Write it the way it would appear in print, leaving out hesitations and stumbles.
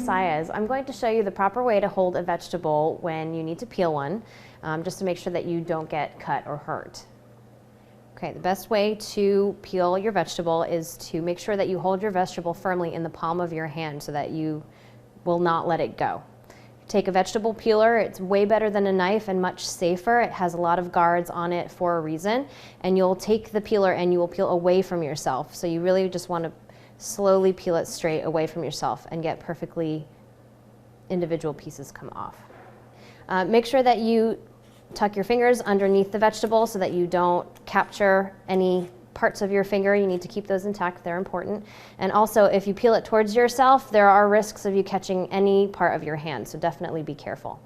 Sayas. I'm going to show you the proper way to hold a vegetable when you need to peel one, just to make sure that you don't get cut or hurt. Okay, the best way to peel your vegetable is to make sure that you hold your vegetable firmly in the palm of your hand so that you will not let it go. Take a vegetable peeler. It's way better than a knife and much safer. It has a lot of guards on it for a reason. And you'll take the peeler and you will peel away from yourself. So you really just want to slowly peel it straight away from yourself and get perfectly individual pieces come off. Make sure that you tuck your fingers underneath the vegetable so that you don't capture any parts of your finger. You need to keep those intact, they're important. And also, if you peel it towards yourself, there are risks of you catching any part of your hand, so definitely be careful.